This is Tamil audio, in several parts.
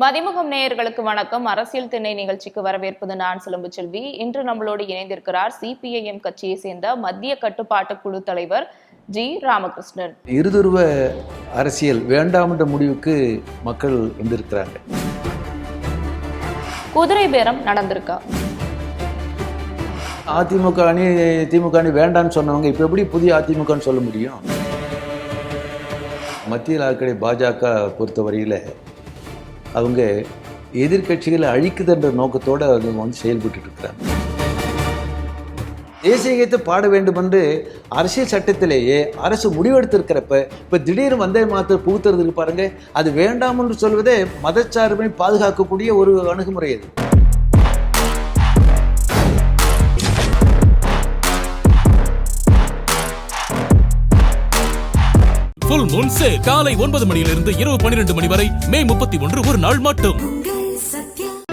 மதிமுகம் நேயர்களுக்கு வணக்கம். அரசியல் திண்ணை நிகழ்ச்சிக்கு வரவேற்பது நான் சிலம்பு செல்வி. இன்று நம்மளோடு இணைந்திருக்கிறார் சிபிஐஎம் கட்சியை சேர்ந்த மத்திய கட்டுப்பாட்டு குழு தலைவர் ஜி ராமகிருஷ்ணன். இருதுருவ அரசியல் வேண்டாம் என்ற முடிவுக்கு மக்கள் வந்திருக்கிறாங்க. குதிரை பேரம் நடந்திருக்கா? அதிமுக அணி திமுக அணி வேண்டான்னு சொன்னவங்க இப்ப எப்படி புதிய அதிமுகன்னு சொல்ல முடியும்? மத்தியில் ஆட்களை பாஜக பொறுத்தவரையில அவங்க எதிர்கட்சிகளை அழிக்குதுன்ற நோக்கத்தோடு அவங்க வந்து செயல்பட்டு இருக்கிறாங்க. தேசிய கீதத்தை பாட வேண்டும் என்று அரசியல் சட்டத்திலேயே அரசு முடிவெடுத்திருக்கிறப்ப இப்போ திடீர்னு வந்தே மாத்திர புகுத்துறதுக்கு பாருங்க, அது வேண்டாம் என்று சொல்வதே மதச்சார்பை பாதுகாக்கக்கூடிய ஒரு அணுகுமுறை. அது ஃபுல் மூன் சேல் காலை 9 மணியிலிருந்து இரவு 12 மணி வரை மே 31 ஒரு நாள் மட்டும்.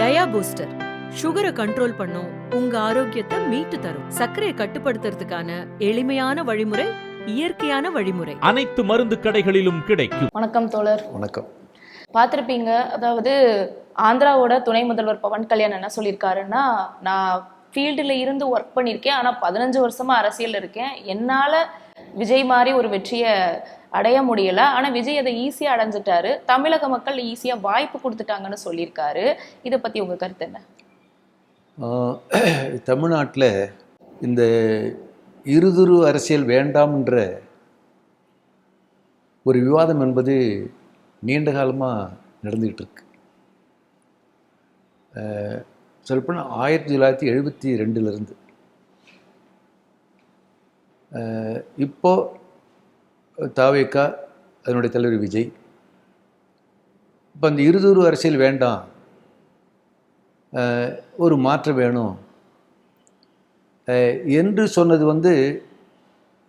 டயா பூஸ்டர் சுகரை கண்ட்ரோல் பண்ணும், உங்க ஆரோக்கியத்தை மீட்டு தரும். சர்க்கரையை கட்டுப்படுத்துறதுக்கான எளிமையான வழிமுறை, இயற்கையான வழிமுறை. அனைத்து மருந்து கடைகளிலும் கிடைக்கும். வணக்கம் தோழர். வணக்கம். பார்த்திருப்பீங்க, அதாவது ஆந்திராவோட துணை முதல்வர் பவன் கல்யாண் என்ன சொல்லியிருக்காருன்னா, நான் ஃபீல்டில் இருந்து ஒர்க் பண்ணியிருக்கேன், ஆனால் 15 வருஷமா அரசியல் இருக்கேன், என்னால் விஜய் மாதிரி ஒரு வெற்றியை அடைய முடியல, ஆனா விஜய் அதை ஈஸியா அடைஞ்சிட்டாரு, தமிழக மக்கள் ஈஸியா வாய்ப்பு கொடுத்துட்டாங்கன்னு சொல்லியிருக்காரு. இதை பத்தி உங்க கருத்து என்ன? தமிழ்நாட்டில் இந்த இருதுரு அரசியல் வேண்டாம்ன்ற ஒரு விவாதம் என்பது நீண்ட காலமாக நடந்துக்கிட்டு இருக்கு. சொல்லப்போனால் 1972 இப்போ தாவேகா, அதனுடைய தலைவர் விஜய், இப்போ அந்த இருதுரு அரசியல் வேண்டாம், ஒரு மாற்றம் வேணும் என்று சொன்னது வந்து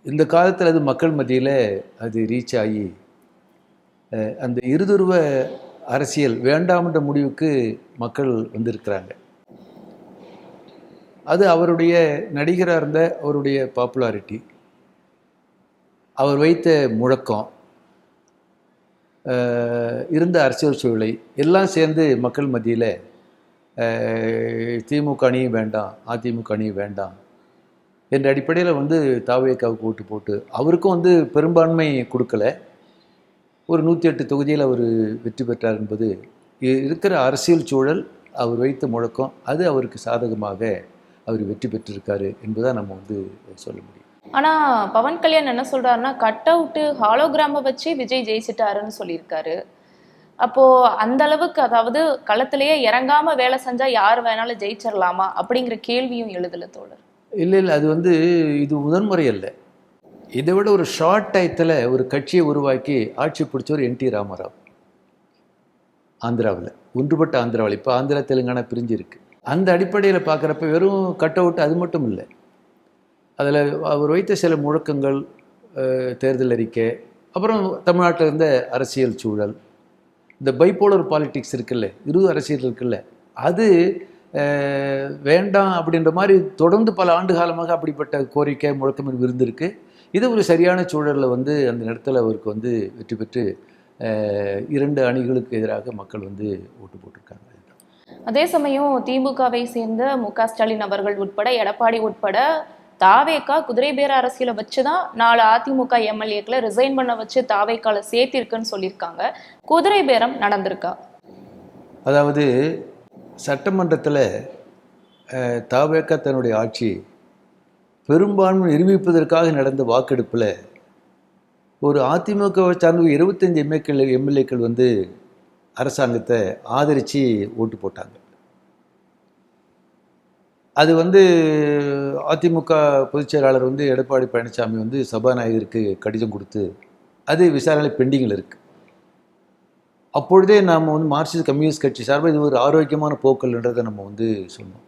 இந்த காலத்தில் அது மக்கள் மத்தியில் அது ரீச் ஆகி அந்த இருதுருவ அரசியல் வேண்டாம்ன்ற முடிவுக்கு மக்கள் வந்திருக்கிறாங்க. அது அவருடைய நடிகராக இருந்த அவருடைய பாப்புலாரிட்டி, அவர் வைத்த முழக்கம், இருந்த அரசியல் சூழலை எல்லாம் சேர்ந்து மக்கள் மத்தியில் திமுக அணியும் வேண்டாம், அதிமுக அணியும் வேண்டாம் என்ற அடிப்படையில் வந்து தாவேகாவுக்கு ஓட்டு போட்டு அவருக்கும் வந்து பெரும்பான்மை கொடுக்கல, ஒரு 108 தொகுதியில் அவர் வெற்றி பெற்றார் என்பது இருக்கிற அரசியல் சூழல், அவர் வைத்த முழக்கம், அது அவருக்கு சாதகமாக அவர் வெற்றி பெற்றிருக்காரு என்பதான் நம்ம வந்து சொல்ல முடியும். ஆனா பவன் கல்யாண் என்ன சொல்றாருன்னா, கட் அவுட்டு ஹாலோகிராம வச்சு விஜய் ஜெயிச்சிட்டாருன்னு சொல்லியிருக்காரு. அப்போ அந்த அளவுக்கு, அதாவது களத்திலேயே இறங்காம வேலை செஞ்சா யார் வேணாலும் ஜெயிச்சிடலாமா அப்படிங்கிற கேள்வியும் எழுதல தோழர். இல்லை, அது வந்து இது முதன்முறை அல்ல. இதை விட ஒரு ஷார்ட் டயத்தில் ஒரு கட்சியை உருவாக்கி ஆட்சி பிடிச்சவர் என்டி ராமராவ். ஆந்திராவில், ஒன்றுபட்ட ஆந்திராவில், இப்போ ஆந்திரா தெலுங்கானா பிரிஞ்சிருக்கு. அந்த அடிப்படையில் பார்க்குறப்ப வெறும் கட் அவுட் அது மட்டும் இல்லை, அதில் அவர் வைத்த சில முழக்கங்கள், தேர்தல் அறிக்கை, அப்புறம் தமிழ்நாட்டில் இருந்த அரசியல் சூழல், இந்த பைப்போலர் பாலிட்டிக்ஸ் இருக்குல்ல, அரசியல் இருக்குல்ல, அது வேண்டாம் அப்படின்ற மாதிரி தொடர்ந்து பல ஆண்டு காலமாக அப்படிப்பட்ட கோரிக்கை முழக்கம் இருந்திருக்கு. இது ஒரு சரியான சூழலில் வந்து அந்த இடத்துல அவருக்கு வந்து வெற்றி பெற்று 2 அணிகளுக்கு எதிராக மக்கள் வந்து ஓட்டு போட்டிருக்காங்க. அதே சமயம் திமுகவை சேர்ந்த மு.க. ஸ்டாலின் அவர்கள் உட்பட, எடப்பாடி உட்பட, தாவேகா குதிரை பேர அரசியலை வச்சுதான் 4 அதிமுக எம்எல்ஏக்களை ரிசைன் பண்ண வச்சு தாவேக்கால சேர்த்திருக்குன்னு சொல்லியிருக்காங்க. குதிரை பேரம் நடந்திருக்கா? அதாவது சட்டமன்றத்தில் தாவேகா தன்னுடைய ஆட்சி பெரும்பான்மை நிரூபிப்பதற்காக நடந்த வாக்கெடுப்பில் ஒரு அதிமுகவை சார்ந்த 25 எம்எல்ஏக்கள் வந்து அரசாங்கத்தை ஆதரித்து ஓட்டு போட்டாங்க. அது வந்து அதிமுக பொதுச் செயலாளர் வந்து எடப்பாடி பழனிசாமி வந்து சபாநாயகருக்கு கடிதம் கொடுத்து அது விசாரணை பெண்டிங்கில் இருக்குது. அப்பொழுதே நாம் வந்து மார்க்சிஸ்ட் கம்யூனிஸ்ட் கட்சி சார்பாக இது ஒரு ஆரோக்கியமான போக்கல்ன்றதை நம்ம வந்து சொன்னோம்.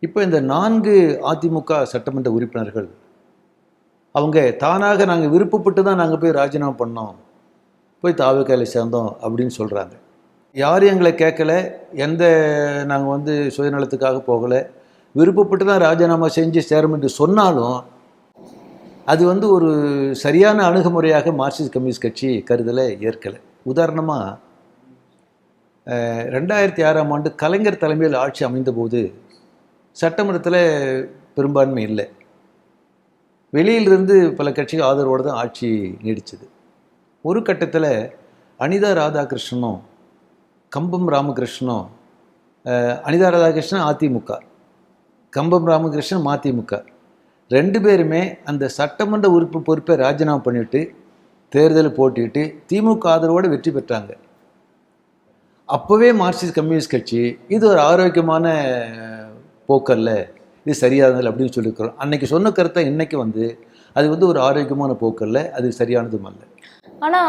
இப்போ இந்த 4 அதிமுக சட்டமன்ற உறுப்பினர்கள் அவங்க தானாக நாங்கள் விருப்பப்பட்டு தான் நாங்கள் போய் ராஜினாமா பண்ணோம், போய் தாவேக்காவில் சேர்ந்தோம் அப்படின்னு சொல்கிறாங்க. யாரும் எங்களை கேட்கல, நாங்கள் வந்து சுயநலத்துக்காக போகலை, விருப்பப்பட்டு தான் ராஜினாமா செஞ்சு சேரும் என்று சொன்னாலும் அது வந்து ஒரு சரியான அணுகுமுறையாக மார்க்சிஸ்ட் கம்யூனிஸ்ட் கட்சி கருதலை ஏற்கலை. உதாரணமாக 2006ஆம் ஆண்டு கலைஞர் தலைமையில் ஆட்சி அமைந்தபோது சட்டமன்றத்தில் பெரும்பான்மை இல்லை. வெளியிலிருந்து பல கட்சிகள் ஆதரவோடு தான் ஆட்சி நீடிச்சது. ஒரு கட்டத்தில் அனிதா ராதாகிருஷ்ணனும் கம்பம் ராமகிருஷ்ணனும், அனிதா ராதாகிருஷ்ணன் அதிமுக, கம்பம் ராமகிருஷ்ணன் மதிமுக, 2 பேருமே அந்த சட்டமன்ற உறுப்பு பொறுப்பை ராஜினாமா பண்ணிவிட்டு தேர்தலில் போட்டிட்டு திமுக ஆதரவோடு வெற்றி பெற்றாங்க. அப்போவே மார்க்சிஸ்ட் கம்யூனிஸ்ட் கட்சி இது ஒரு ஆரோக்கியமான போக்கல்ல, இது சரியானதில்லை அப்படின்னு சொல்லியிருக்கிறோம். அன்னைக்கு சொன்ன கருத்தை இன்னைக்கு அது ஒரு ஆரோக்கியமான போக்கல்ல, அது சரியானதும் அல்ல. ஆனா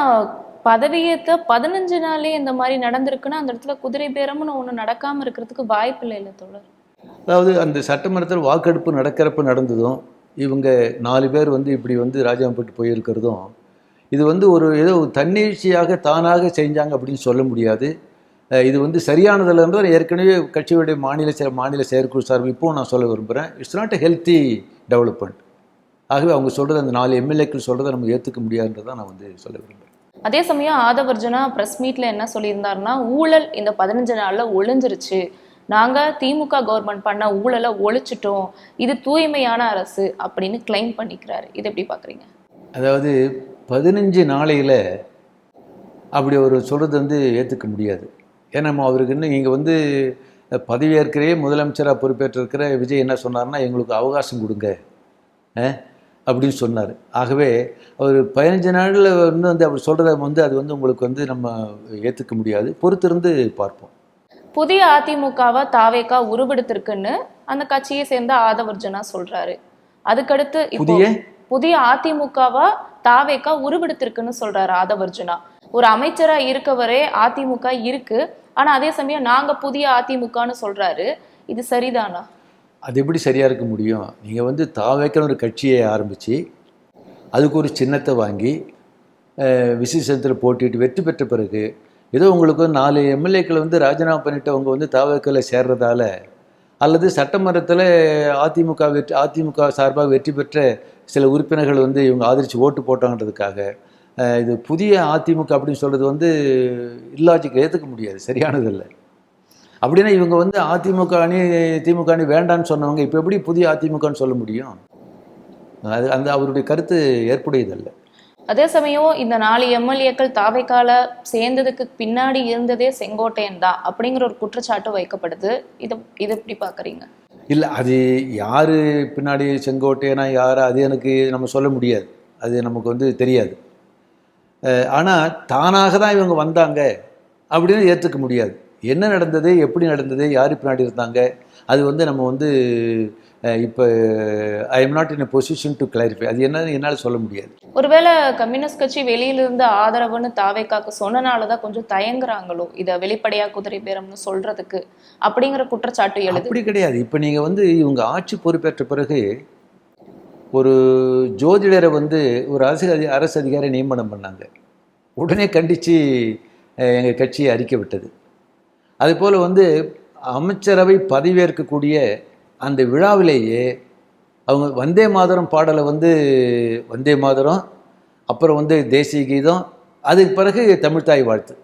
பதவியேற்ற 15 நாளே இந்த மாதிரி நடந்திருக்குன்னா அந்த இடத்துல குதிரை பேரம்னு ஒண்ணு நடக்காம இருக்கிறதுக்கு வாய்ப்பு இல்லை தோழர். அதாவது அந்த சட்டமன்றத்தில் வாக்கெடுப்பு நடக்கிறப்ப நடந்ததும் இவங்க 4 பேர் இப்படி ராஜினாமா போட்டு போயிருக்கிறதும் இது ஒரு ஏதோ தன்னிச்சையாக தானாக செஞ்சாங்க அப்படின்னு சொல்ல முடியாது. இது சரியானதில்லை என்றால் ஏற்கனவே கட்சியுடைய மாநில செயற்குழு சார்பில் இப்போவும் நான் சொல்ல விரும்புகிறேன், it's not a healthy development. ஆகவே அவங்க சொல்கிறது, அந்த 4 எம்எல்ஏக்கள் சொல்கிறத நம்ம ஏற்றுக்க முடியாதுன்றதான் நான் சொல்ல விரும்புகிறேன். அதே சமயம் ஆதவர்ஜுனா பிரஸ் மீட்ல என்ன சொல்லியிருந்தாருன்னா, ஊழல் இந்த 15 நாள்ல ஒழிஞ்சிருச்சு, நாங்க திமுக கவர்மெண்ட் பண்ண ஊழலை ஒழிச்சிட்டோம், இது தூய்மையான அரசு அப்படின்னு கிளைம் பண்ணிக்கிறாரு. இது எப்படி பாக்குறீங்க? அதாவது 15 நாளையில் அப்படி ஒரு சொல்கிறது ஏற்றுக்க முடியாது. ஏன்னா அவருக்கு இன்னும் இங்கே பதவியேற்கிறே முதலமைச்சராக பொறுப்பேற்றிருக்கிற விஜய் என்ன சொன்னார்னா, எங்களுக்கு அவகாசம் கொடுங்க அப்படின்னு சொன்னார். ஆகவே அவர் 15 நாளில் அப்படி சொல்கிறத அது உங்களுக்கு நம்ம ஏற்றுக்க முடியாது. பொறுத்திருந்து பார்ப்போம். புதிய அதிமுகவை தாவேகா உருவெடுத்திருக்குன்னு அந்த கட்சியை சேர்ந்த ஆதவர்ஜுனா சொல்றாரு. அதுக்கடுத்து இப்போ புதிய அதிமுகவா தாவேகா உருவெடுத்திருக்குன்னு சொல்றாரு ஆதவர்ஜுனா. ஒரு அமைச்சரா இருக்கவரே அதிமுக இருக்கு, ஆனா அதே சமயம் நாங்க புதிய அதிமுகன்னு சொல்றாரு. இது சரிதானா? அது எப்படி சரியா இருக்க முடியும்? நீங்க தாவேக்கான ஒரு கட்சியை ஆரம்பிச்சு அதுக்கு ஒரு சின்னத்தை வாங்கி விசேஷத்தில் போட்டிட்டு வெற்றி பெற்ற பிறகு ஏதோ உங்களுக்கு 4 எம்எல்ஏக்கள் ராஜினாமா பண்ணிட்டு அவங்க தாவேக்கால சேர்றதால, அல்லது சட்டமன்றத்தில் அதிமுக சார்பாக வெற்றி பெற்ற சில உறுப்பினர்கள் இவங்க ஆதரித்து ஓட்டு போட்டாங்கன்றதுக்காக இது புதிய அதிமுக அப்படின்னு சொல்கிறது இல்லாஜிக்கு ஏற்றுக்க முடியாது, சரியானதில்லை. அப்படின்னா இவங்க அதிமுக அணி திமுக அணி வேண்டான்னு சொன்னவங்க இப்போ எப்படி புதிய அதிமுகன்னு சொல்ல முடியும்? அது அவருடைய கருத்து ஏற்புடையதல்ல. அதே சமயம் இந்த 4 எம்எல்ஏக்கள் தாவேக்கால சேர்ந்ததுக்கு பின்னாடி இருந்ததே செங்கோட்டையன் தான் அப்படிங்கிற ஒரு குற்றச்சாட்டு வைக்கப்படுது. இது எப்படி பார்க்குறீங்க? இல்லை, அது யார் பின்னாடி செங்கோட்டையனா யாரா அது எனக்கு நம்ம சொல்ல முடியாது, அது நமக்கு தெரியாது. ஆனால் தானாக தான் இவங்க வந்தாங்க அப்படின்னு ஏற்றுக்க முடியாது. என்ன நடந்தது, எப்படி நடந்தது, யார் பின்னாடி இருந்தாங்க, அது நம்ம இப்போ I am not in a position to clarify. அது என்னன்னு என்னால் சொல்ல முடியாது. ஒருவேளை கம்யூனிஸ்ட் கட்சி வெளியிலிருந்து ஆதரவுன்னு தாவேக்காக்கு சொன்னனால தான் கொஞ்சம் தயங்குறாங்களோ இதை வெளிப்படையா குதிரை பேரம்னு சொல்றதுக்கு அப்படிங்கிற குற்றச்சாட்டு எழுது. அப்படி கிடையாது. இப்போ நீங்கள் இவங்க ஆட்சி பொறுப்பேற்ற பிறகு ஒரு ஜோதிடரை ஒரு அரசு அதிகாரி நியமனம் பண்ணாங்க. உடனே கண்டித்து எங்கள் கட்சியை அறிக்கை விட்டது. அதுபோல் அமைச்சரவை பதவியேற்கக்கூடிய அந்த விழாவிலேயே அவங்க வந்தே மாதரம் பாடலை வந்தே மாதரம், அப்புறம் தேசிய கீதம், அதுக்கு பிறகு தமிழ்த்தாய் வாழ்த்து,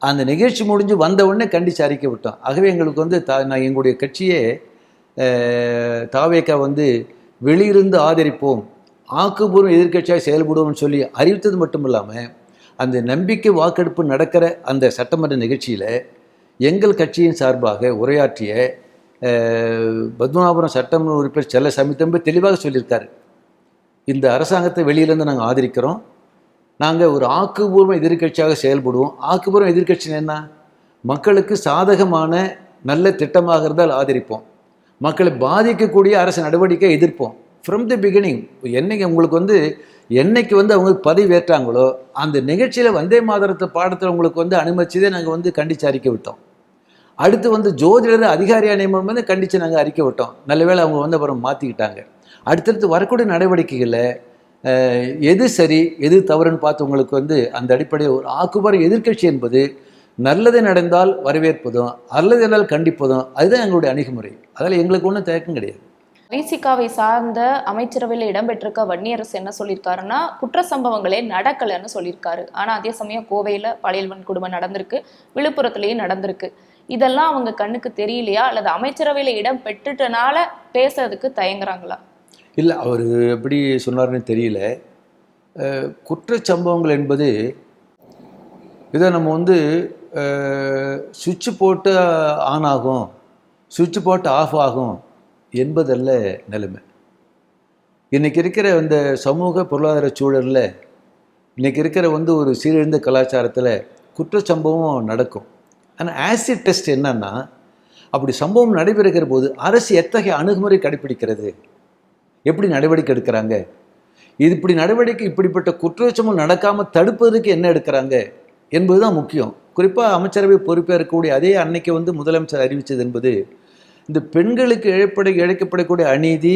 அந்த நிகழ்ச்சி முடிஞ்சு வந்த உடனே கண்டித்து அறிக்கை விட்டோம். ஆகவே எங்களுக்கு நான் எங்களுடைய கட்சியே தாவேக்கா வெளியிருந்து ஆதரிப்போம், ஆக்கப்பூர்வம் எதிர்கட்சியாக செயல்படுவோம்னு சொல்லி அறிவித்தது மட்டும் இல்லாமல் அந்த நம்பிக்கை வாக்கெடுப்பு நடக்கிற அந்த சட்டமன்ற நிகழ்ச்சியில் எங்கள் கட்சியின் சார்பாக உரையாற்றிய பத்மநாபபுரம் சட்டமன்ற உறுப்பினர் செல்லசாமி தம்பி தெளிவாக சொல்லியிருக்காரு, இந்த அரசாங்கத்தை வெளியிலேருந்து நாங்கள் ஆதரிக்கிறோம், நாங்கள் ஒரு ஆக்கப்பூர்வ எதிர்கட்சியாக செயல்படுவோம். ஆக்கப்பூர்வ எதிர்கட்சின்னு என்ன? மக்களுக்கு சாதகமான நல்ல திட்டமாக இருந்தால் ஆதரிப்போம், மக்களை பாதிக்கக்கூடிய அரசு நடவடிக்கை எதிர்ப்போம். ஃப்ரம் தி பிகினிங் என்னைக்கு உங்களுக்கு என்னைக்கு அவங்க பதவி ஏற்றாங்களோ அந்த நிகழ்ச்சியில் வந்தே மாதரத்தை பாடத்தில் உங்களுக்கு அனுமதிச்சதே நாங்கள் கண்டித்து அறிக்கை விட்டோம். அடுத்து ஜோதிடர் அதிகாரியாக நியமனம் கண்டித்து நாங்கள் அறிக்கை விட்டோம். நல்லவேளை அவங்க அப்புறம் மாற்றிக்கிட்டாங்க. அடுத்தடுத்து வரக்கூடிய நடவடிக்கைகளில் எது சரி எது தவறுன்னு பார்த்து உங்களுக்கு அந்த அடிப்படையில் ஒரு ஆக்குபர எதிர்கட்சி என்பது நல்லது நடந்தால் வரவேற்பதும் அல்லது என்றால் கண்டிப்பதும் அதுதான் எங்களுடைய அணுகுமுறை. அதில் எங்களுக்கு ஒன்றும் தயக்கம் கிடையாது. விசிகாவை சார்ந்த அமைச்சரவையில் இடம்பெற்றிருக்க வன்னியரசு என்ன சொல்லியிருக்காருன்னா குற்ற சம்பவங்களே நடக்கலைன்னு சொல்லியிருக்காரு. ஆனா அதே சமயம் கோவையில பாலியல் வன்கொடுமை நடந்திருக்கு, விழுப்புரத்துலயும் நடந்திருக்கு. இதெல்லாம் அவங்க கண்ணுக்கு தெரியலையா அல்லது அமைச்சரவையில இடம் பெற்றுட்டனால பேசுறதுக்கு தயங்குறாங்களா? இல்லை, அவர் எப்படி சொன்னார்னு தெரியல. குற்றச்சம்பவங்கள் என்பது இதை நம்ம வந்து சுவிட்சு போட்டு ஆன் ஆகும், சுவிட்சு போட்டு ஆஃப் ஆகும் என்பதல்ல நிலைமை. இன்றைக்கி இருக்கிற இந்த சமூக பொருளாதார சூழலில், இன்றைக்கி இருக்கிற வந்து ஒரு சீரழிந்த கலாச்சாரத்தில் குற்றச்சம்பவம் நடக்கும். ஆனால் ஆசிட் டெஸ்ட் என்னன்னா, அப்படி சம்பவம் நடைபெறுகிற போது அரசு எத்தகைய அணுகுமுறை கடைபிடிக்கிறது, எப்படி நடவடிக்கை எடுக்கிறாங்க, இப்படிப்பட்ட குற்றச்சம்பவம் நடக்காமல் தடுப்பதற்கு என்ன எடுக்கிறாங்க என்பது தான் முக்கியம். குறிப்பாக அமைச்சரவை பொறுப்பாக இருக்கக்கூடிய அதே அன்னைக்கு வந்து முதலமைச்சர் அறிவித்தது என்பது இந்த பெண்களுக்கு இழைக்கப்படக்கூடிய அநீதி,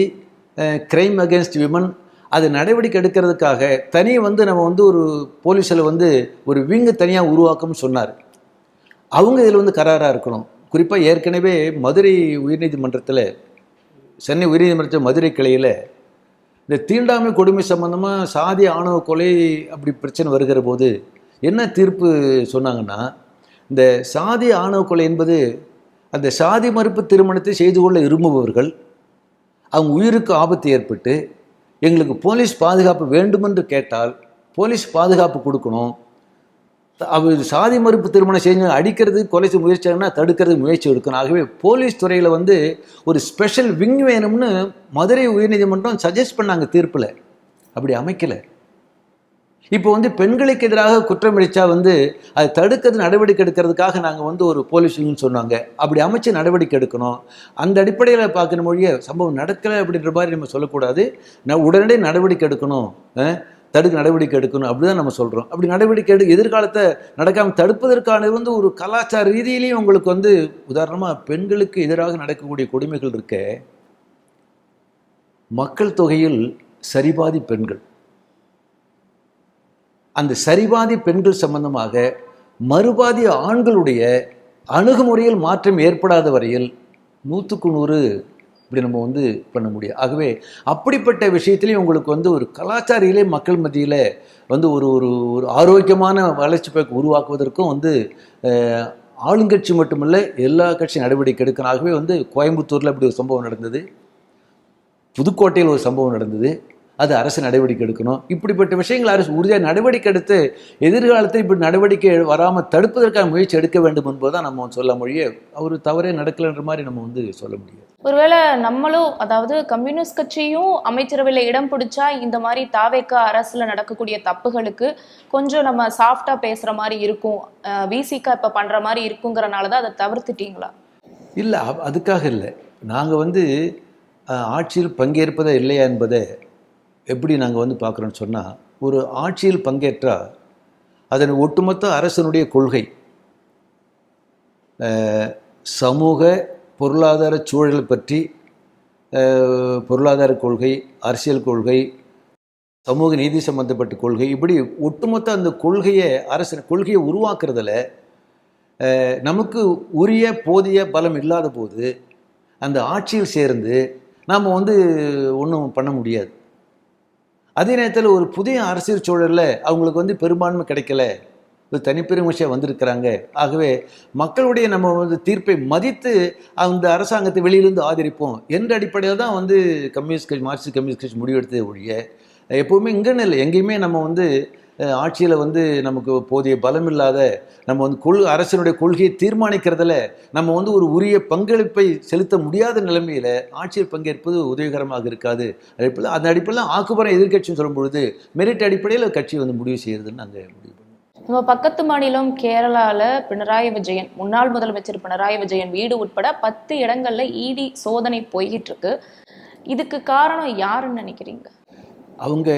கிரைம் அகேன்ஸ்ட் விமன், அது நடவடிக்கை எடுக்கிறதுக்காக தனி வந்து நம்ம வந்து ஒரு போலீஸில் வந்து ஒரு விங்கு தனியாக உருவாக்கணும்னு சொன்னார். அவங்க இதில் வந்து கராராக இருக்கணும். குறிப்பாக ஏற்கனவே மதுரை உயர்நீதிமன்றத்தில், சென்னை உயர்நீதிமன்றத்தில் மதுரை கிளையில் இந்த தீண்டாமை கொடுமை சம்பந்தமாக சாதி ஆணவ கொலை அப்படி பிரச்சனை வருகிற போது என்ன தீர்ப்பு சொன்னாங்கன்னா, இந்த சாதி ஆணவ கொலை என்பது அந்த சாதி மறுப்பு திருமணத்தை செய்து கொள்ள விரும்புபவர்கள் அவங்க உயிருக்கு ஆபத்து ஏற்பட்டு எங்களுக்கு போலீஸ் பாதுகாப்பு வேண்டுமென்று கேட்டால் போலீஸ் பாதுகாப்பு கொடுக்கணும். அவர் சாதி மறுப்பு திருமணம் செஞ்சு அடிக்கிறது கொலை முயற்சினா தடுக்கிறதுக்கு முயற்சி எடுக்கணும். ஆகவே போலீஸ் துறையில் வந்து ஒரு ஸ்பெஷல் விங் வேணும்னு மதுரை உயர்நீதிமன்றம் சஜஸ்ட் பண்ணாங்க தீர்ப்பில். அப்படி அமைக்கலை. இப்போ வந்து பெண்களுக்கு எதிராக குற்றம் இழைச்சா வந்து அதை தடுக்கிறது நடவடிக்கை எடுக்கிறதுக்காக நாங்கள் வந்து ஒரு போலீஸ் விங்னு சொன்னாங்க. அப்படி அமைச்சு நடவடிக்கை எடுக்கணும். அந்த அடிப்படையில் பார்க்குற மொழியை சம்பவம் நடக்கலை அப்படின்ற மாதிரி நம்ம சொல்லக்கூடாது. உடனடியே நடவடிக்கை எடுக்கணும், தடுக்க நடவடிக்கை எடுக்கணும், அப்படிதான் நம்ம சொல்கிறோம். அப்படி நடவடிக்கை எதிர்காலத்தை நடக்காமல் தடுப்பதற்கான வந்து ஒரு கலாச்சார ரீதியிலையும் உங்களுக்கு வந்து உதாரணமாக பெண்களுக்கு எதிராக நடக்கக்கூடிய கொடுமைகள் இருக்க, மக்கள் தொகையில் சரிபாதி பெண்கள். அந்த சரிபாதி பெண்கள் சம்பந்தமாக மறுபாதி ஆண்களுடைய அணுகுமுறையில் மாற்றம் ஏற்படாத வரையில் 100க்கு 100 இப்படி நம்ம வந்து பண்ண முடியும். ஆகவே அப்படிப்பட்ட விஷயத்திலையும் உங்களுக்கு வந்து ஒரு கலாச்சாரியிலே மக்கள் மத்தியில் வந்து ஒரு ஒரு ஒரு ஆரோக்கியமான வளர்ச்சி போக்கு உருவாக்குவதற்கும் வந்து ஆளுங்கட்சி மட்டுமல்ல எல்லா கட்சி நடவடிக்கை எடுக்கணும். ஆகவே வந்து கோயம்புத்தூரில் இப்படி ஒரு சம்பவம் நடந்தது, புதுக்கோட்டையில் ஒரு சம்பவம் நடந்தது, அது அரசு நடவடிக்கை எடுக்கணும். இப்படிப்பட்ட விஷயங்கள் அரசு உறுதியாக நடவடிக்கை எடுத்து எதிர்காலத்தை இப்படி நடவடிக்கை வராமல் தடுப்பதற்கான முயற்சி எடுக்க வேண்டும் என்பதுதான் நம்ம சொல்ல மொழியே. அவர் தவறே நடக்கலைன்ற மாதிரி நம்ம வந்து சொல்ல முடியாது. ஒருவேளை நம்மளும், அதாவது கம்யூனிஸ்ட் கட்சியும் அமைச்சரவையில் இடம் பிடிச்சா இந்த மாதிரி தாவேக்க அரசுல நடக்கக்கூடிய தப்புகளுக்கு கொஞ்சம் நம்ம சாஃப்டா பேசுற மாதிரி இருக்கும், விசிகா இப்ப பண்ற மாதிரி இருக்குங்கிறனாலதான் அதை தவிர்த்துட்டீங்களா? இல்லை, அதுக்காக இல்லை. நாங்கள் வந்து ஆட்சியில் பங்கேற்பதா இல்லையா என்பதை எப்படி நாங்கள் வந்து பார்க்குறோன்னு சொன்னால், ஒரு ஆட்சியில் பங்கேற்றால் அதன் ஒட்டுமொத்த அரசனுடைய கொள்கை, சமூக பொருளாதார சூழல் பற்றி, பொருளாதார கொள்கை, அரசியல் கொள்கை, சமூக நீதி சம்பந்தப்பட்ட கொள்கை, இப்படி ஒட்டுமொத்த அந்த அரசு கொள்கையை உருவாக்குறதுல நமக்கு உரிய போதிய பலம் இல்லாத போது அந்த ஆட்சியில் சேர்ந்து நாம் வந்து ஒன்றும் பண்ண முடியாது. அதே நேரத்தில் ஒரு புதிய அரசியல் சூழலில் அவங்களுக்கு வந்து பெரும்பான்மை கிடைக்கல, ஒரு தனிப்பெருமிஷம் வந்திருக்கிறாங்க. ஆகவே மக்களுடைய நம்ம வந்து தீர்ப்பை மதித்து அந்த அரசாங்கத்தை வெளியிலிருந்து ஆதரிப்போம் என்ற அடிப்படையில் தான் வந்து கம்யூனிஸ்ட் கட்சி, மார்க்சிஸ்ட் கம்யூனிஸ்ட் கட்சி முடிவெடுத்ததை ஒழிய எப்போவுமே இங்கன்னு இல்லை, எங்கேயுமே நம்ம வந்து ஆட்சியில் வந்து நமக்கு போதிய பலம் இல்லாத, நம்ம வந்து அரசினுடைய கொள்கையை தீர்மானிக்கிறதுல நம்ம வந்து ஒரு உரிய பங்களிப்பை செலுத்த முடியாத நிலைமையில் ஆட்சியில் பங்கேற்பது உதவிகரமாக இருக்காது. அந்த அடிப்படையில் ஆக்குபரம் எதிர்கட்சின்னு சொல்லும் பொழுது மெரிட் அடிப்படையில் கட்சி வந்து முடிவு செய்யறதுன்னு நாங்கள் முடிவு பண்ணுவோம். நம்ம பக்கத்து மாநிலம் கேரளால பினராயி விஜயன், முன்னாள் முதலமைச்சர் பினராயி விஜயன் வீடு உட்பட 10 இடங்கள்ல இடி சோதனை போய்கிட்டு இருக்கு. இதுக்கு காரணம் யாருன்னு நினைக்கிறீங்க? அவங்க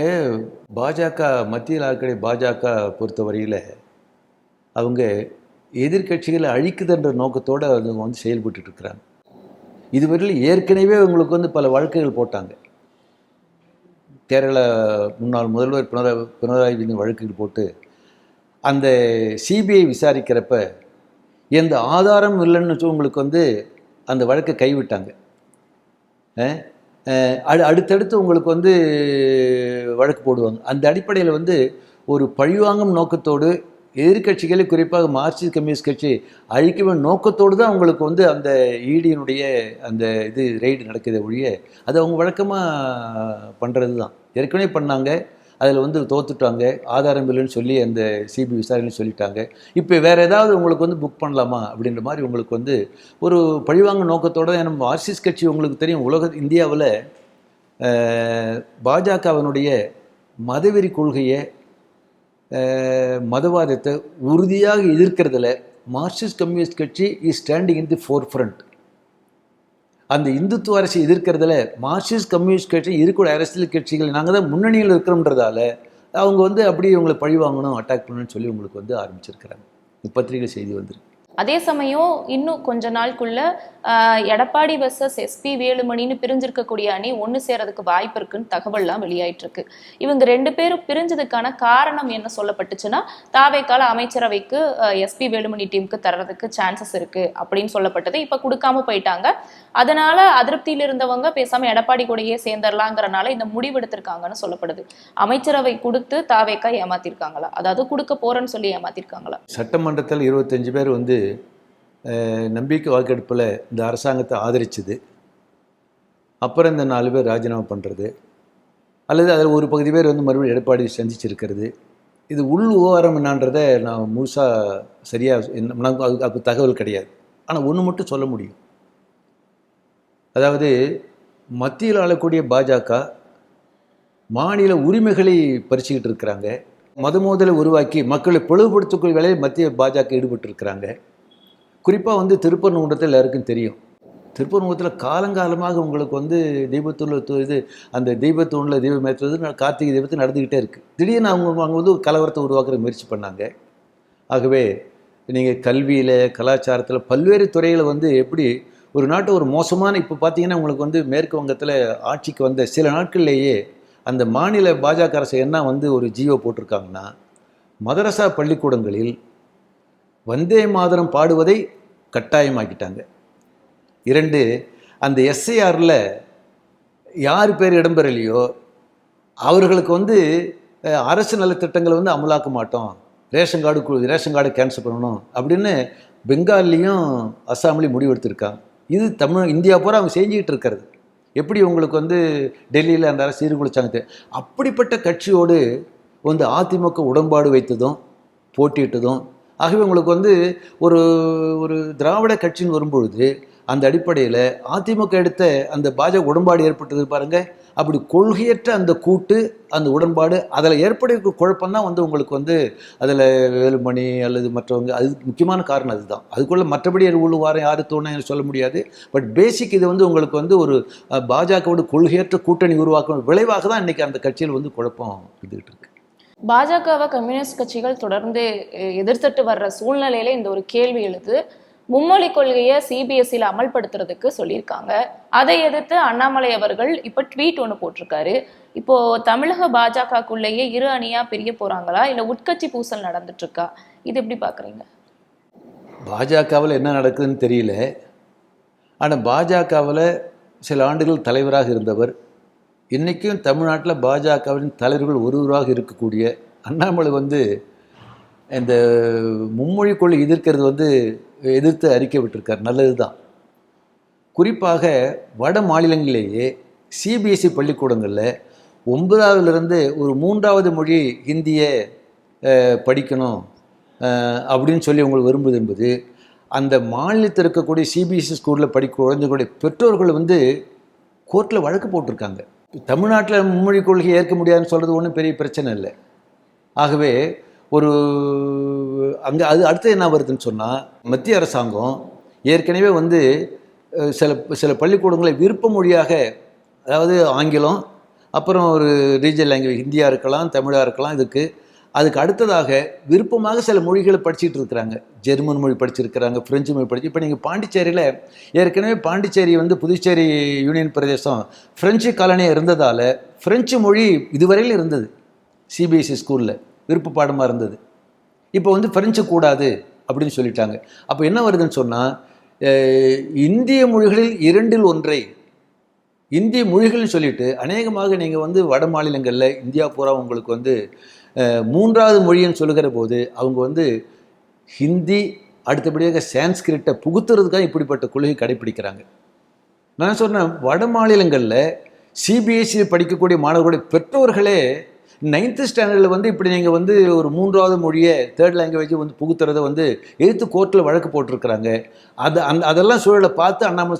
பாஜக, மத்தியில் ஆட்களை பாஜக பொறுத்தவரையில் அவங்க எதிர்கட்சிகளை அழிக்குதுன்ற நோக்கத்தோடு அவங்க வந்து செயல்பட்டு இருக்கிறாங்க. இதுவரையில் ஏற்கனவே அவங்களுக்கு வந்து பல வழக்குகள் போட்டாங்க. கேரள முன்னாள் முதல்வர் பினராயி விஜயன் வழக்குகள் போட்டு அந்த சிபிஐ விசாரிக்கிறப்ப எந்த ஆதாரம் இல்லைன்னு உங்களுக்கு வந்து அந்த வழக்கை கைவிட்டாங்க. அடுத்தடுத்து உங்களுக்கு வந்து வழக்கு போடுவாங்க. அந்த அடிப்படையில் வந்து ஒரு பழிவாங்கும் நோக்கத்தோடு எதிர்கட்சிகளை, குறிப்பாக மார்க்சிஸ்ட் கம்யூனிஸ்ட் கட்சி அழிக்க நோக்கத்தோடு தான் உங்களுக்கு வந்து அந்த ஈடியினுடைய அந்த இது ரெய்டு நடக்குது ஒழிய அது அவங்க வழக்கமாக பண்ணுறது தான். ஏற்கனவே பண்ணாங்க, அதில் வந்து தோத்துட்டாங்க, ஆதாரம் இல்லைன்னு சொல்லி அந்த சிபிஐ விசாரணைன்னு சொல்லிட்டாங்க. இப்போ வேறு ஏதாவது உங்களுக்கு வந்து புக் பண்ணலாமா அப்படின்ற மாதிரி உங்களுக்கு வந்து ஒரு பழிவாங்க நோக்கத்தோடு. ஏன்னா மார்க்சிஸ்ட் கட்சி உங்களுக்கு தெரியும், இந்தியாவில் பாஜகவினுடைய மதவெறி கொள்கையை, மதவாதத்தை உறுதியாக எதிர்க்கிறதுல மார்க்சிஸ்ட் கம்யூனிஸ்ட் கட்சி is standing in the four front. அந்த இந்துத்துவ அரசை எதிர்க்கிறதுல மார்க்சிஸ்ட் கம்யூனிஸ்ட் கட்சி இருக்கக்கூடிய அரசியல் கட்சிகள் நாங்கள் தான் முன்னணியில் இருக்கிறோன்றதால அவங்க வந்து அப்படியே இவங்களை பழி வாங்கணும், அட்டாக் பண்ணணும்னு சொல்லி உங்களுக்கு வந்து ஆரம்பிச்சிருக்கிறாங்க. பத்திரிகை செய்தி வந்துருக்கு. அதே சமயம் இன்னும் கொஞ்ச நாளுக்குள்ள எடப்பாடி வெர்சஸ் எஸ்பி வேலுமணின்னு பிரிஞ்சிருக்கக்கூடிய அணி ஒன்று சேரதுக்கு வாய்ப்பு இருக்குன்னு தகவல்லாம் வெளியாயிட்டு இருக்கு. இவங்க 2 பேரும் பிரிஞ்சதுக்கான காரணம் என்ன சொல்லப்பட்டுச்சுன்னா, தாவேக்கால அமைச்சரவைக்கு எஸ்பி வேலுமணி டீமுக்கு தர்றதுக்கு சான்சஸ் இருக்கு அப்படின்னு சொல்லப்பட்டது. இப்ப கொடுக்காம போயிட்டாங்க. அதனால அதிருப்தியில் இருந்தவங்க பேசாம எடப்பாடி கூடயே சேர்ந்துடலாங்கிறனால இந்த முடிவு எடுத்திருக்காங்கன்னு சொல்லப்படுது. அமைச்சரவை கொடுத்து தாவேக்கா ஏமாத்திருக்காங்களா, அதாவது கொடுக்க போறேன்னு சொல்லி ஏமாத்திருக்காங்களா? சட்டமன்றத்தில் 25 பேர் வந்து நம்பிக்கை வாக்கெடுப்பில் இந்த அரசாங்கத்தை ஆதரிச்சது, அப்புறம் இந்த 4 பேர் ராஜினாமா பண்ணுறது, அல்லது அதில் ஒரு பகுதி பேர் வந்து மறுபடியும் எடப்பாடி சந்திச்சிருக்கிறது. இது உள் விவகாரம் என்னான்றதை நான் முழுசாக சரியாக அது தகவல் கிடையாது. ஆனால் ஒன்று மட்டும் சொல்ல முடியும், அதாவது மத்தியில் ஆளக்கூடிய பாஜக மாநில உரிமைகளை பறிச்சுக்கிட்டு இருக்கிறாங்க. மத மோதலை உருவாக்கி மக்களை பிளவுபடுத்தக்கூடிய வேலையில் மத்திய பாஜக ஈடுபட்டு இருக்கிறாங்க. குறிப்பாக வந்து திருப்பரங்குன்றத்தில் எல்லாருக்கும் தெரியும், திருப்பரங்குன்றத்தில் காலங்காலமாக உங்களுக்கு வந்து தீபத்தூணில் இது அந்த தீபத்தூணில் தீபம் ஏற்றுவது கார்த்திகை தீபத்தை நடந்துக்கிட்டே இருக்குது. திடீர்னு அவங்க வந்து ஒரு கலவரத்தை உருவாக்குற முயற்சி பண்ணாங்க. ஆகவே நீங்கள் கல்வியில், கலாச்சாரத்தில், பல்வேறு துறையில் வந்து எப்படி ஒரு நாட்டை ஒரு மோசமான, இப்போ பார்த்தீங்கன்னா உங்களுக்கு வந்து மேற்கு வங்கத்தில் ஆட்சிக்கு வந்த சில நாட்கள்லேயே அந்த மாநில பாஜக அரசு என்ன வந்து ஒரு ஜியோ போட்டிருக்காங்கன்னா, மதரசா பள்ளிக்கூடங்களில் வந்தே மாதரம் பாடுவதை கட்டாயமாக்கிட்டாங்க. 2, அந்த எஸ்ஐஆரில் யார் பேர் இடம்பெறலையோ அவர்களுக்கு வந்து அரசு நலத்திட்டங்களை வந்து அமலாக்க மாட்டோம், ரேஷன் கார்டு கேன்சல் பண்ணணும் அப்படின்னு பெங்கால்லையும் அஸ்ஸாம்லேயும் முடிவெடுத்திருக்காங்க. இது இந்தியா பூரா அவங்க செஞ்சுக்கிட்டு இருக்கிறது. எப்படி உங்களுக்கு வந்து டெல்லியில் அந்த அரசு சீர்குலைச்சாங்க. அப்படிப்பட்ட கட்சியோடு வந்து அதிமுக உடன்பாடு வைத்ததும் போட்டியிட்டதும். ஆகவே உங்களுக்கு வந்து ஒரு ஒரு திராவிட கட்சின்னு வரும்பொழுது அந்த அடிப்படையில் அதிமுக எடுத்த அந்த பாஜக உடன்பாடு ஏற்பட்டது பாருங்கள். அப்படி கொள்கையற்ற அந்த கூட்டு, அந்த உடன்பாடு, அதில் ஏற்பட குழப்பம்தான் வந்து உங்களுக்கு வந்து அதில் வேலுமணி அல்லது மற்றவங்க, அது முக்கியமான காரணம் அதுதான். அதுக்குள்ளே மற்றபடி வாரம் யாரு தோணும் சொல்ல முடியாது. பட் பேசிக் இது வந்து உங்களுக்கு வந்து ஒரு பாஜகவோட கொள்கையற்ற கூட்டணி உருவாக்கும் விளைவாக தான் இன்றைக்கி அந்த கட்சியில் வந்து குழப்பம் இருந்துகிட்டு இருக்கு. பாஜகவை கம்யூனிஸ்ட் கட்சிகள் தொடர்ந்து எதிர்த்துட்டு வர்ற சூழ்நிலையில இந்த ஒரு கேள்வி எழுது. மும்மொழி கொள்கையை சிபிஎஸ்சியில் அமல்படுத்துறதுக்கு சொல்லியிருக்காங்க. அதை எதிர்த்து அண்ணாமலை அவர்கள் இப்போ ட்வீட் ஒன்று போட்டிருக்காரு. இப்போ தமிழக பாஜகக்குள்ளேயே 2 அணியா பிரிய போறாங்களா, இல்லை உட்கட்சி பூசல் நடந்துட்டு இருக்கா? இது எப்படி பார்க்குறீங்க? பாஜகவில் என்ன நடக்குதுன்னு தெரியல. ஆனால் பாஜகவில் சில ஆண்டுகள் தலைவராக இருந்தவர், இன்றைக்கும் தமிழ்நாட்டில் பாஜகவின் தலைவர்கள் ஒருவராக இருக்கக்கூடிய அண்ணாமலை வந்து இந்த மும்மொழி கொள்கை எதிர்க்கிறது வந்து எதிர்த்து அறிக்கை விட்டிருக்கார். நல்லது தான். குறிப்பாக வட மாநிலங்களிலேயே சிபிஎஸ்சி பள்ளிக்கூடங்களில் 9ஆவதுலேருந்து ஒரு 3வது மொழி ஹிந்தியை படிக்கணும் அப்படின்னு சொல்லி உங்களுக்கு விரும்புது என்பது அந்த மாநிலத்தில் இருக்கக்கூடிய சிபிஎஸ்சி ஸ்கூலில் படிக்க குழந்தைகளுடைய பெற்றோர்கள் வந்து கோர்ட்டில் வழக்கு போட்டிருக்காங்க. தமிழ்நாட்டில் மும்மொழி கொள்கையை ஏற்க முடியாதுன்னு சொல்கிறது ஒன்றும் பெரிய பிரச்சனை இல்லை. ஆகவே ஒரு அங்கே அது அடுத்து என்ன வருதுன்னு சொன்னால், மத்திய அரசாங்கம் ஏற்கனவே வந்து சில பள்ளிக்கூடங்களை விருப்ப மொழியாக, அதாவது ஆங்கிலம், அப்புறம் ஒரு ரீஜனல் லாங்குவேஜ் ஹிந்தியாக இருக்கலாம், தமிழாக இருக்கலாம், அதுக்கு அடுத்ததாக விருப்பமாக சில மொழிகளை படிச்சுட்டு இருக்கிறாங்க. ஜெர்மன் மொழி படிச்சிருக்கிறாங்க, ஃப்ரெஞ்சு மொழி படிச்சு. இப்போ நீங்கள் பாண்டிச்சேரியில் ஏற்கனவே பாண்டிச்சேரி வந்து புதுச்சேரி யூனியன் பிரதேசம் ஃப்ரெஞ்சு காலனியாக இருந்ததால் ஃப்ரெஞ்சு மொழி இதுவரையில் இருந்தது, சிபிஎஸ்சி ஸ்கூலில் விருப்ப பாடமாக இருந்தது. இப்போ வந்து ஃப்ரெஞ்சு கூடாது அப்படின்னு சொல்லிட்டாங்க. அப்போ என்ன வருதுன்னு சொன்னால், இந்திய மொழிகளில் 2இல் 1 இந்திய மொழிகள்னு சொல்லிட்டு அநேகமாக நீங்கள் வந்து வட மாநிலங்களில் இந்தியா பூரா உங்களுக்கு வந்து 3வது மொழின்னு சொல்லுகிற போது அவங்க வந்து ஹிந்தி அடுத்தபடியாக சான்ஸ்கிரிட்டை புகுத்துறதுக்காக இப்படிப்பட்ட கொள்கை கடைப்பிடிக்கிறாங்க. நான் சொன்னேன், வட மாநிலங்களில் சிபிஎஸ்சி படிக்கக்கூடிய மாணவர்களுடைய பெற்றோர்களே 9th ஸ்டாண்டர்டில் வந்து இப்படி நீங்கள் வந்து ஒரு 3வது மொழியை 3rd லாங்குவேஜ் வந்து புகுத்துறதை வந்து எதிர்த்து கோர்ட்டில் வழக்கு போட்டிருக்கிறாங்க. அதெல்லாம் சூழலை பார்த்து அண்ணாமலை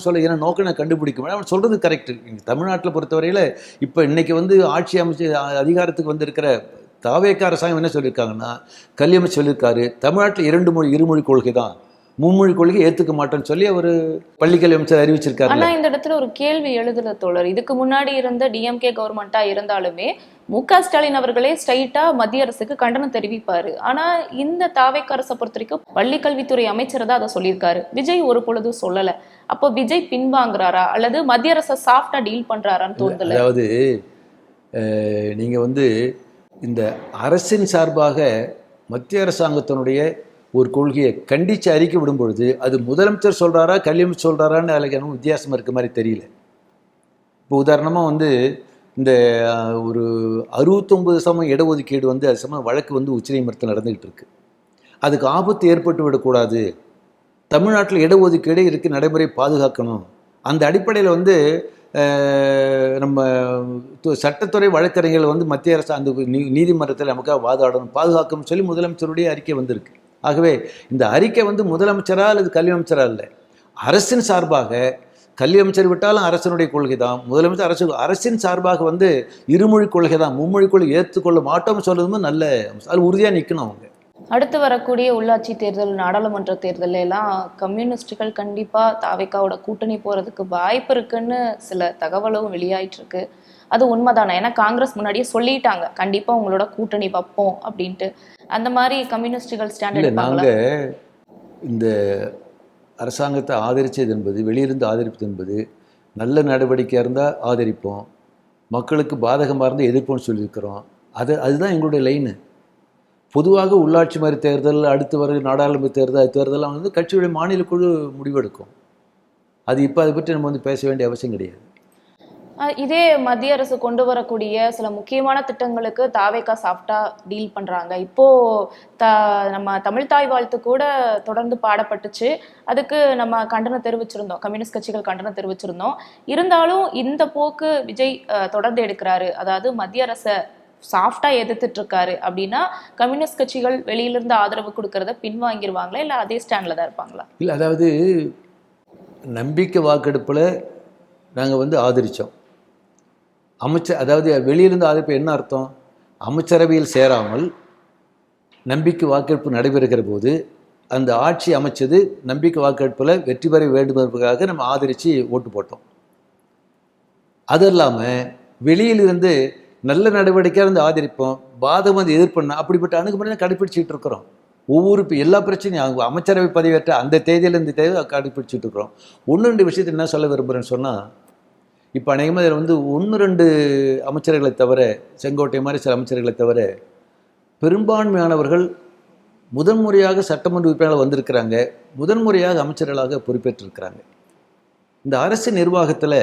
சொல்ல ஏன்னா நோக்கம் நான் கண்டுபிடிக்க முடியும். அவன் சொல்கிறது கரெக்டு. தமிழ்நாட்டில் பொறுத்தவரையில் இப்போ இன்னைக்கு வந்து ஆட்சி அமைச்சு அதிகாரத்துக்கு வந்திருக்கிற தாவேக அரசாங்கம் என்ன சொல்லியிருக்காங்கன்னா, கல்வியமைச்சர் சொல்லியிருக்காரு, தமிழ்நாட்டில் 2 கொள்கை தான், 3 கொள்கை ஏற்றுக்க மாட்டேன்னு சொல்லி அவர் பள்ளிக்கல்வி அமைச்சர் அறிவிச்சிருக்காரு. ஆனா இந்த இடத்துல ஒரு கேள்வி எழுதுல தோழர், இதுக்கு முன்னாடி இருந்த டிஎம்கே கவர்மெண்டா இருந்தாலுமே மு.க. ஸ்டாலின் அவர்களே ஸ்ட்ரைட்டா மத்திய அரசுக்கு கண்டனம் தெரிவிப்பாரு. ஆனா இந்த தாவேக அரசை பொறுத்த வரைக்கும் பள்ளிக்கல்வித்துறை அமைச்சர் தான் அதை சொல்லியிருக்காரு. விஜய் ஒரு பொழுதும் சொல்லல. அப்போ விஜய் பின்வாங்குறாரா அல்லது மத்திய அரசை சாஃப்டா டீல் பண்றாரான்னு தோணுதுல. அதாவது நீங்க வந்து இந்த அரசின் சார்பாக மத்திய அரசாங்கத்தினுடைய ஒரு கொள்கையை கண்டித்து அறிக்கை விடும் பொழுது அது முதலமைச்சர் சொல்கிறாரா கல்வி அமைச்சர் சொல்கிறாரான்னு அதுக்கு எனக்கு வித்தியாசமாக இருக்க மாதிரி தெரியல. இப்போ உதாரணமாக வந்து இந்த ஒரு 69% இடஒதுக்கீடு வந்து அது சம்பந்தம் வழக்கு வந்து உச்சநீதிமன்றத்தில் நடந்துகிட்டு இருக்கு. அதுக்கு ஆபத்து ஏற்பட்டு விடக்கூடாது, தமிழ்நாட்டில் இடஒதுக்கீடு இருக்குது, நடைமுறை பாதுகாக்கணும். அந்த அடிப்படையில் வந்து நம்ம சட்டத்துறை வழக்கறிஞர்கள் வந்து மத்திய அரசு அந்த நீதிமன்றத்தில் நமக்காக வாதாடணும், பாதுகாக்கணும்னு சொல்லி முதலமைச்சருடைய அறிக்கை வந்திருக்கு. ஆகவே இந்த அறிக்கை வந்து முதலமைச்சரா அல்லது கல்வி அமைச்சரா இல்லை, அரசின் சார்பாக, கல்வி அமைச்சர் விட்டாலும் அரசனுடைய கொள்கை தான், முதலமைச்சர் அரசின் சார்பாக வந்து 2 கொள்கை தான், 3 கொள்கை ஏற்றுக்கொள்ள மாட்டோம்னு சொல்றதுமே நல்ல, அது உறுதியாக நிற்கணும் அவங்க. அடுத்து வரக்கூடிய உள்ளாட்சி தேர்தல், நாடாளுமன்ற தேர்தல் எல்லாம் கம்யூனிஸ்டுகள் கண்டிப்பா தாவேகாவோட கூட்டணி போறதுக்கு வாய்ப்பு இருக்குன்னு சில தகவலும் வெளியாயிட்டு இருக்கு. அது உண்மைதானே? ஏன்னா காங்கிரஸ் முன்னாடியே சொல்லிட்டாங்க கண்டிப்பா உங்களோட கூட்டணி வைப்போம் அப்படின்ட்டு. அந்த மாதிரி கம்யூனிஸ்டுகள் ஸ்டாண்ட் எடுப்பாங்களா? நாங்கள் இந்த அரசாங்கத்தை ஆதரித்தது என்பது, வெளியிருந்து ஆதரிப்பது என்பது நல்ல நடவடிக்கையாக இருந்தால் ஆதரிப்போம், மக்களுக்கு பாதகமாக இருந்தால் எதிர்ப்போம்னு சொல்லியிருக்கிறோம். அதுதான் எங்களுடைய லைனு. பொதுவாக உள்ளாட்சி மாதிரி தேர்தல், அடுத்து வர நாடாளுமன்ற தேர்தலாம் வந்து கட்சியுடைய மாநில குழு முடிவெடுக்கும். அது இப்போ அதை பற்றி நம்ம வந்து பேச வேண்டிய அவசியம் கிடையாது. இதே மத்திய அரசு கொண்டு வரக்கூடிய சில முக்கியமான திட்டங்களுக்கு தாவேகா சாஃப்டா டீல் பண்றாங்க. இப்போ நம்ம தமிழ் தாய் வாழ்த்து கூட தொடர்ந்து பாடப்பட்டுச்சு. அதுக்கு நம்ம கண்டனம் தெரிவிச்சிருந்தோம், கம்யூனிஸ்ட் கட்சிகள் கண்டனம் தெரிவிச்சிருந்தோம். இருந்தாலும் இந்த போக்கு விஜய் தொடர்ந்து எடுக்கிறாரு, அதாவது மத்திய அரசை சாஃப்டா எதிர்த்துட்டு இருக்காரு அப்படின்னா கம்யூனிஸ்ட் கட்சிகள் வெளியிலிருந்து ஆதரவு கொடுக்கறத பின்வாங்கிடுவாங்களா இல்லை அதே ஸ்டாண்ட்ல தான் இருப்பாங்களா? இல்லை, அதாவது நம்பிக்கை வாக்கெடுப்பில் நாங்கள் வந்து ஆதரித்தோம் அதாவது வெளியிலிருந்து ஆதரிப்பு என்ன அர்த்தம்? அமைச்சரவையில் சேராமல் நம்பிக்கை வாக்கெடுப்பு நடைபெறுகிற போது அந்த ஆட்சி அமைச்சது நம்பிக்கை வாக்கெடுப்பில் வெற்றி பெற வேண்டும் என்பதற்காக நம்ம ஆதரித்து ஓட்டு போட்டோம். அது இல்லாமல் வெளியிலிருந்து நல்ல நடவடிக்கையாக இருந்து ஆதரிப்போம், பாதகம் வந்து எதிர்ப்பண்ண, அப்படிப்பட்ட அணுகுமுறை கடைப்பிடிச்சிட்டு இருக்கிறோம். ஒவ்வொரு எல்லா பிரச்சனையும் அவங்க அமைச்சரவை பதவியேற்ற அந்த தேதியில் இந்த தேதி கடைப்பிடிச்சிட்டு இருக்கிறோம். 1-2 விஷயத்தை என்ன சொல்ல விரும்புகிறேன்னு சொன்னால், இப்போ அநேகமாக இதில் வந்து 1-2 அமைச்சர்களை தவிர, செங்கோட்டை மாதிரி சில அமைச்சர்களை தவிர பெரும்பான்மையானவர்கள் முதன்முறையாக சட்டமன்ற உறுப்பினர்கள் வந்திருக்கிறாங்க, முதன்முறையாக அமைச்சர்களாக பொறுப்பேற்றிருக்கிறாங்க. இந்த அரசு நிர்வாகத்தில்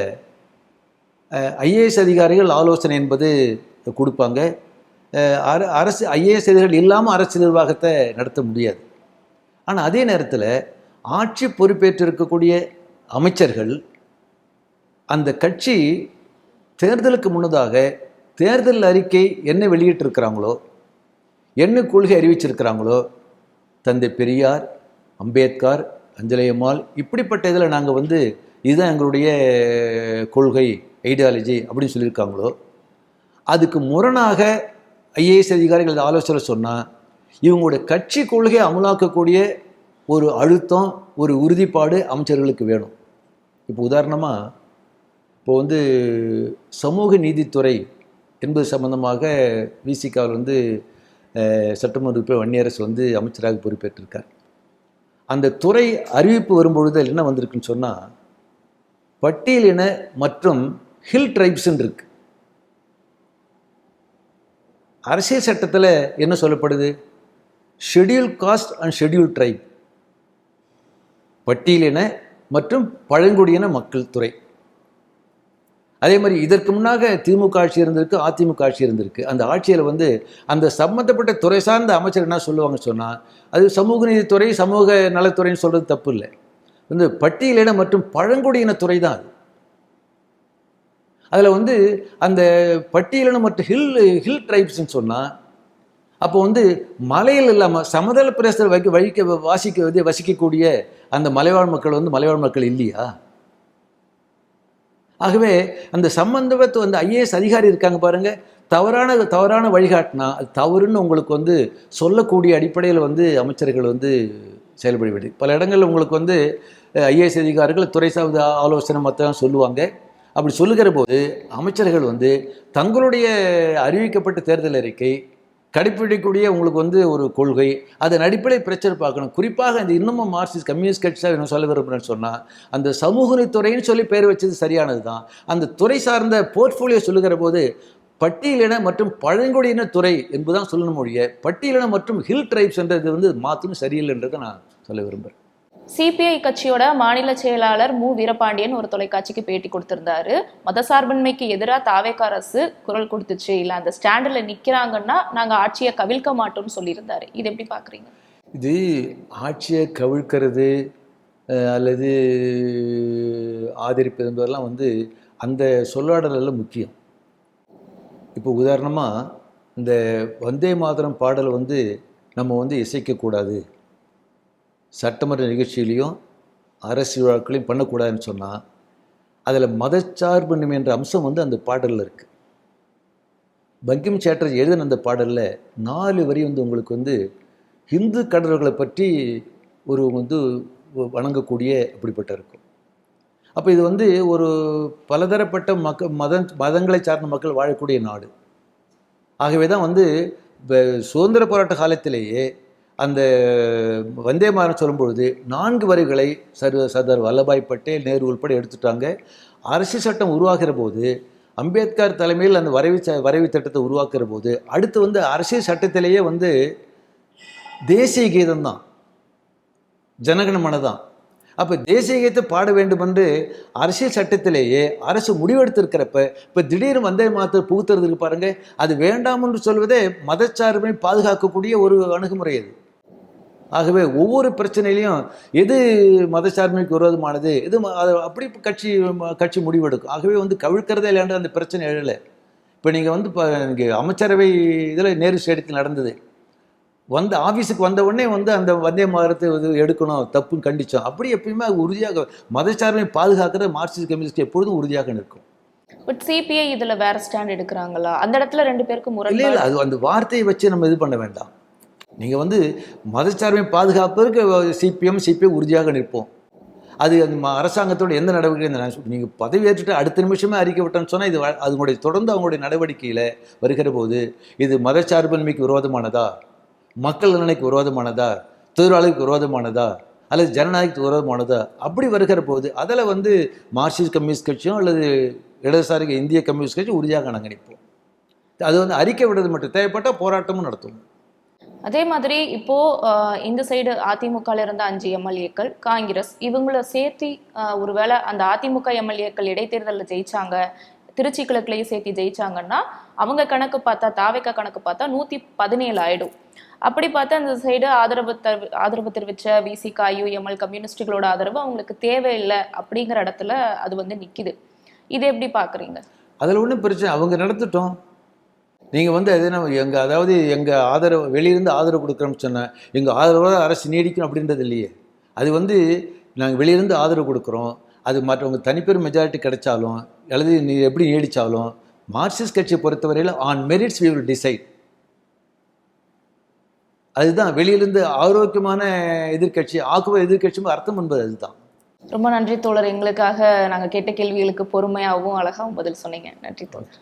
ஐஏஎஸ் அதிகாரிகள் ஆலோசனை என்பது கொடுப்பாங்க. அரசு ஐஏஎஸ் அதிகாரிகள் இல்லாமல் அரசு நிர்வாகத்தை நடத்த முடியாது. ஆனால் அதே நேரத்தில் ஆட்சி பொறுப்பேற்றிருக்கக்கூடிய அமைச்சர்கள் அந்த கட்சி தேர்தலுக்கு முன்னதாக தேர்தல் அறிக்கை என்ன வெளியிட்டிருக்கிறாங்களோ, என்ன கொள்கை அறிவிச்சிருக்கிறாங்களோ, தந்தை பெரியார், அம்பேத்கர், அஞ்சலை அம்மாள், இப்படிப்பட்ட இதில் நாங்கள் வந்து இதுதான் எங்களுடைய கொள்கை, ஐடியாலஜி அப்படின்னு சொல்லியிருக்காங்களோ, அதுக்கு முரணாக ஐஏஎஸ் அதிகாரிகள் ஆலோசனை சொன்னால் இவங்களுடைய கட்சி கொள்கையை அமலாக்கக்கூடிய ஒரு அழுத்தம், ஒரு உறுதிப்பாடு அமைச்சர்களுக்கு வேணும். இப்போ உதாரணமாக இப்போ வந்து சமூக நீதித்துறை என்பது சம்பந்தமாக விசிகாவில் வந்து சட்டமன்ற உறுப்பினர் வன்னியரசு வந்து அமைச்சராக பொறுப்பேற்றிருக்கார். அந்த துறை அறிவிப்பு வரும்பொழுது என்ன வந்திருக்குன்னு சொன்னால், பட்டியலின மற்றும் ஹில் ட்ரைப்ஸ்ன்னு இருக்கு. அரசியல் சட்டத்தில் என்ன சொல்லப்படுது? Schedule cost and schedule try, பட்டியலின மற்றும் பழங்குடியின மக்கள் துறை. அதே மாதிரி இதற்கு முன்னாக திமுக ஆட்சி இருந்திருக்கு, அதிமுக ஆட்சி இருந்திருக்கு. அந்த ஆட்சியில் வந்து அந்த சம்பந்தப்பட்ட துறை சார்ந்த அமைச்சர் என்ன சொல்லுவாங்க சொன்னால், அது சமூக நீதித்துறை, சமூக நலத்துறைன்னு சொல்கிறது தப்பு இல்லை. வந்து பட்டியலின மற்றும் பழங்குடியினத்துறை தான் அது. அதில் வந்து அந்த பட்டியலினம் மற்றும் ஹில் ட்ரைப்ஸ்ன்னு சொன்னால், அப்போ வந்து மலையில் இல்லாமல் சமதள பிரதேசத்தில் வசிக்கக்கூடிய அந்த மலைவாழ் மக்கள் வந்து மலைவாழ் மக்கள் இல்லையா? ஆகவே அந்த சம்பந்தப்பட்ட வந்து ஐஏஎஸ் அதிகாரி இருக்காங்க பாருங்க, தவறான வழிகாட்டினா அது தவறுன்னு உங்களுக்கு வந்து சொல்லக்கூடிய அடிப்படையில் வந்து அமைச்சர்கள் வந்து செயல்படுவது. பல இடங்களில் உங்களுக்கு வந்து ஐஏஎஸ் அதிகாரிகள் துறை சார்ந்த ஆலோசனை மற்ற சொல்லுவாங்க. அப்படி சொல்லுகிற போது அமைச்சர்கள் வந்து தங்களுடைய அறிவிக்கப்பட்ட தேர்தல் அறிக்கை, கடைப்பிடிக்கக்கூடிய உங்களுக்கு வந்து ஒரு கொள்கை, அதன் அடிப்படையில் பிரச்சனை பார்க்கணும். குறிப்பாக இந்த இன்னமும் மார்க்சிஸ்ட் கம்யூனிஸ்ட் கட்சியாக இன்னும் சொல்ல விரும்புகிறேன்னு சொன்னால், அந்த சமூக நீதித்துறைன்னு சொல்லி பெயர் வச்சது சரியானது தான். அந்த துறை சார்ந்த போர்ட்ஃபோலியோ சொல்லுகிற போது பட்டியலின மற்றும் பழங்குடியின துறை என்பதுதான் சொல்லணும் மொழிய, பட்டியலின மற்றும் ஹில் ட்ரைப்ஸ் என்றது வந்து மாற்றணும் சரியில்லைன்றதை நான் சொல்ல விரும்புகிறேன். சிபிஐ கட்சியோட மாநில செயலாளர் மு வீரபாண்டியன் ஒரு தொலைக்காட்சிக்கு பேட்டி கொடுத்திருந்தாரு. மதசார்பின்மைக்கு எதிராக தாவேகா அரசு குரல் கொடுத்துச்சு, இல்லை அந்த ஸ்டாண்டில் நிற்கிறாங்கன்னா நாங்கள் ஆட்சியை கவிழ்க்க மாட்டோம்னு சொல்லியிருந்தாரு. இது எப்படி பார்க்குறீங்க? இது ஆட்சியை கவிழ்க்கிறது அல்லது ஆதரிப்பது என்பதெல்லாம் வந்து அந்த சொல்லாடலில் முக்கியம். இப்போ உதாரணமாக இந்த வந்தே மாதரம் பாடல் வந்து நம்ம வந்து இசைக்கக்கூடாது, சட்டமன்ற நிகழ்ச்சியிலையும் அரசு விழாக்களையும் பண்ணக்கூடாதுன்னு சொன்னால், அதில் மதச்சார்பின்மை என்ற அம்சம் வந்து அந்த பாடலில் இருக்குது. பங்கிம் சேட்டர்ஜி எழுதின அந்த பாடலில் 4 வரி வந்து உங்களுக்கு வந்து இந்து கடவுள்களை பற்றி ஒரு வந்து வணங்கக்கூடிய அப்படிப்பட்ட இருக்கும். அப்போ இது வந்து ஒரு பலதரப்பட்ட மதங்களை சார்ந்த மக்கள் வாழக்கூடிய நாடு. ஆகவே தான் வந்து சுதந்திர போராட்ட காலத்திலேயே அந்த வந்தே மாதரம் சொல்லும்பொழுது 4 வரிகளை சர்தார் வல்லபாய் பட்டேல், நேரு உள்பட எடுத்துட்டாங்க. அரசியல் சட்டம் உருவாகிற போது அம்பேத்கர் தலைமையில் அந்த வரைவு திட்டத்தை உருவாக்குற போது அடுத்து வந்து அரசியல் சட்டத்திலேயே வந்து தேசிய கீதம் தான், ஜனகணமன தான். அப்போ தேசிய கீதத்தை பாட வேண்டும் என்று அரசியல் சட்டத்திலேயே அரசு முடிவெடுத்திருக்கிறப்ப இப்போ திடீர்னு வந்தே மாதத்தை புகுத்துறதுக்கு பாருங்க, அது வேண்டாம் என்று சொல்வதே மதச்சார்பை பாதுகாக்கக்கூடிய ஒரு அணுகுமுறை அது. ஆகவே ஒவ்வொரு பிரச்சனையிலையும் எது மதச்சார்பைக்கு விரோதமானது, எது அப்படி கட்சி முடிவெடுக்கும். ஆகவே வந்து கவிழ்க்கிறதே இல்லைன்ற அந்த பிரச்சனை எழலை. இப்போ நீங்கள் வந்து இப்போ எனக்கு அமைச்சரவை இதில் நேரு ஸ்டேடியத்தில் நடந்தது, வந்து ஆஃபீஸுக்கு வந்த உடனே வந்து அந்த வந்தே மாதரத்தை எடுக்கணும் தப்புன்னு கண்டித்தோம். அப்படி எப்பயுமே உறுதியாக மதச்சார்பை பாதுகாக்கிற மார்க்சிஸ்ட் கம்யூனிஸ்ட் எப்பொழுதும் உறுதியாக நிற்கும். பட் சிபிஐ இதில் வேற ஸ்டாண்ட் எடுக்கிறாங்களா? அந்த இடத்துல 2 பேருக்கு முரண் இல்லை, அது அந்த வார்த்தையை வச்சு நம்ம இது பண்ண வேண்டாம். நீங்கள் வந்து மதச்சார்பை பாதுகாப்பதற்கு சிபிஐ உறுதியாக நிற்போம். அது அந்த அரசாங்கத்தோட எந்த நடவடிக்கை நீங்கள் பதவி ஏற்றுட்டு அடுத்த நிமிஷமே அறிக்கை விட்டோன்னு சொன்னால் இது அதனுடைய தொடர்ந்து அவங்களுடைய நடவடிக்கையில் வருகிற போது இது மதச்சார்பின்மைக்கு விரோதமானதா, மக்கள் நலனுக்கு விரோதமானதா, தொழிலாளர்களுக்கு விரோதமானதா, அல்லது ஜனநாயகத்துக்கு விரோதமானதா, அப்படி வருகிற போது அதில் வந்து மார்க்சிஸ்ட் கம்யூனிஸ்ட் கட்சியும் அல்லது இடதுசாரி இந்திய கம்யூனிஸ்ட் கட்சி உறுதியாக நாங்கள் நிற்போம். அது வந்து அறிக்கை விடுறது மட்டும் தேவைப்பட்டால் போராட்டமும் நடத்துவோம். அதே மாதிரி இப்போ இந்த சைடு அதிமுகவில் இருந்த 5 எம்எல்ஏக்கள், காங்கிரஸ், இவங்களை சேர்த்து ஒருவேளை அந்த அதிமுக எம்எல்ஏக்கள் இடைத்தேர்தலில் ஜெயிச்சாங்க, திருச்சி கிழக்குலையும் சேர்த்து ஜெயிச்சாங்கன்னா அவங்க கணக்கு பார்த்தா, தாவேகா கணக்கு பார்த்தா 117 ஆயிடும். அப்படி பார்த்தா அந்த சைடு ஆதரவு தெரிவிச்ச விசிக, யுஎம்எல் கம்யூனிஸ்டுகளோட ஆதரவு அவங்களுக்கு தேவையில்லை அப்படிங்கிற இடத்துல அது வந்து நிக்குது. இதை எப்படி பாக்குறீங்க? அதில் ஒன்றும் பிரச்சனை, அவங்க நடந்துட்டோம். நீங்கள் வந்து அது அதாவது எங்கள் ஆதரவு வெளியிருந்து ஆதரவு கொடுக்குறோம்னு சொன்னேன், எங்கள் ஆதரவோட அரசு நீடிக்கணும் அப்படின்றது இல்லையே. அது வந்து நாங்கள் வெளியிருந்து ஆதரவு கொடுக்குறோம், அது மற்றவங்க தனிப்பெரும் மெஜாரிட்டி கிடைச்சாலும் அல்லது நீ எப்படி நீடித்தாலும் மார்க்சிஸ்ட் கட்சியை பொறுத்தவரையில் on merits we will decide. அதுதான் வெளியிலிருந்து ஆரோக்கியமான எதிர்கட்சி ஆக்குவ எதிர்கட்சியும் அர்த்தம் என்பது அதுதான். ரொம்ப நன்றி தோழர், எங்களுக்காக நாங்கள் கேட்ட கேள்விகளுக்கு பொறுமையாகவும் அழகாகவும் பதில் சொன்னீங்க. நன்றி தோழர்.